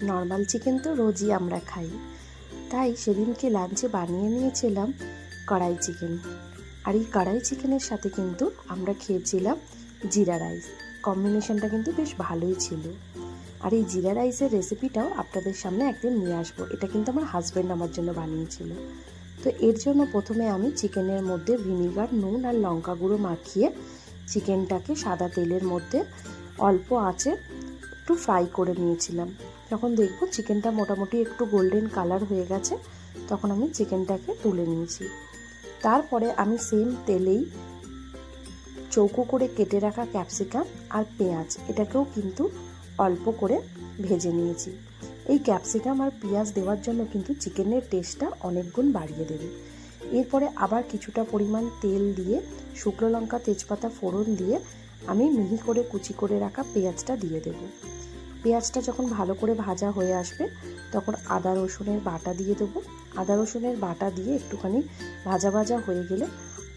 Normal chicken তো রোজই আমরা খাই, তাই সেদিনকে লাঞ্চে বানিয়ে নিয়েছিলাম কড়াই চিকেন। আর এই কড়াই চিকেনের সাথে কিন্তু আমরা খেয়েছিলাম জিরা রাইস। কম্বিনেশনটা কিন্তু বেশ ভালোই ছিল। আর এই জিরা রাইসের রেসিপিটাও আপনাদের সামনে একদিন নিয়ে আসবো। এটা কিন্তু আমার হাজব্যান্ড আমার জন্য বানিয়েছিল। তো এর জন্য প্রথমে আমি চিকেনের মধ্যে ভিনিগার, নুন আর লঙ্কা গুঁড়ো মাখিয়ে চিকেনটাকে সাদা তেলের মধ্যে অল্প আঁচে একটু ফ্রাই করে নিয়েছিলাম। যখন দেখবো চিকেনটা মোটামুটি একটু গোল্ডেন কালার হয়ে গেছে, তখন আমি চিকেনটাকে তুলে নিয়েছি। তারপরে আমি সেম তেলেই চৌকো করে কেটে রাখা ক্যাপসিকাম আর পেঁয়াজ এটাকেও কিন্তু অল্প করে ভেজে নিয়েছি। এই ক্যাপসিকাম আর পেঁয়াজ দেওয়ার জন্য কিন্তু চিকেনের টেস্টটা অনেক গুণ বাড়িয়ে দেবে। এরপরে আবার কিছুটা পরিমাণ তেল দিয়ে শুকনো লঙ্কা, তেজপাতা ফোড়ন দিয়ে আমি মিহি করে কুচি করে রাখা পেঁয়াজটা দিয়ে দেব। পেঁয়াজটা যখন ভালো করে ভাজা হয়ে আসবে, তখন আদা রসুনের বাটা দিয়ে দেবো। আদা রসুনের বাটা দিয়ে একটুখানি ভাজা ভাজা হয়ে গেলে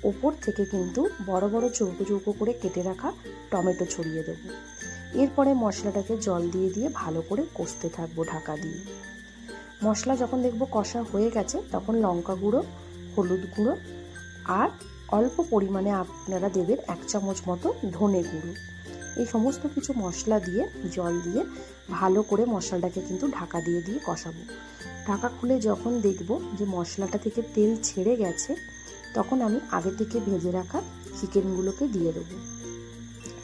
ওপর থেকে কিন্তু বড় বড় চৌকো চৌকো করে কেটে রাখা টমেটো ছড়িয়ে দেবো। এরপরে মশলাটাকে জল দিয়ে দিয়ে ভালো করে কষতে থাকবো ঢাকা দিয়ে। মশলা যখন দেখবো কষা হয়ে গেছে, তখন লঙ্কা গুঁড়ো, হলুদ গুঁড়ো আর অল্প পরিমাণে আপনারা দেবেন 1 চামচ মতো ধনে গুঁড়ো। এই সমস্ত কিছু মশলা দিয়ে জল দিয়ে ভালো করে মশলাটাকে কিন্তু ঢাকা দিয়ে দিয়ে কষাবো। ঢাকা খুলে যখন দেখব যে মশলাটা থেকে তেল ছেড়ে গেছে, তখন আমি আগে থেকে ভেজে রাখা চিকেনগুলোকে দিয়ে দেবো।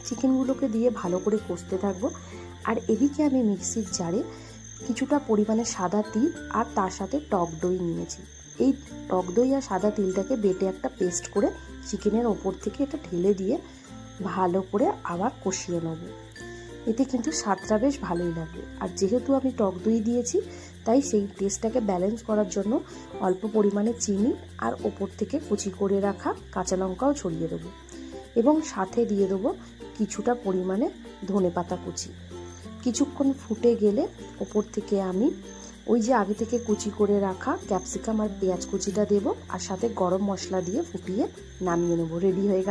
চিকেনগুলোকে দিয়ে ভালো করে কষতে থাকবো। আর এদিকে আমি মিক্সির জারে কিছুটা পরিমাণে সাদা তিল আর তার সাথে টক দই নিয়েছি। এই টক দই আর সাদা তিলটাকে বেটে একটা পেস্ট করে চিকেনের ওপর থেকে এটা ঢেলে দিয়ে ভালো করে আবার কষিয়ে নেব। এতে কিন্তু স্বাদটা বেশ ভালোই লাগবে। আর যেহেতু আমি টক দই দিয়েছি, তাই সেই টেস্টটাকে ব্যালেন্স করার জন্য অল্প পরিমাণে চিনি আর ওপর থেকে কুচি করে রাখা কাঁচা লঙ্কাও ছড়িয়ে দেবো এবং সাথে দিয়ে দেবো কিছুটা পরিমাণে ধনেপাতা কুচি। কিছুক্ষণ ফুটে গেলে ওপর থেকে আমি ওই যে আগে থেকে কুচি করে রাখা ক্যাপসিকাম আর পেঁয়াজ কুচিটা দেবো আর সাথে গরম মশলা দিয়ে ফুটিয়ে নামিয়ে নেবো। রেডি হয়ে গেল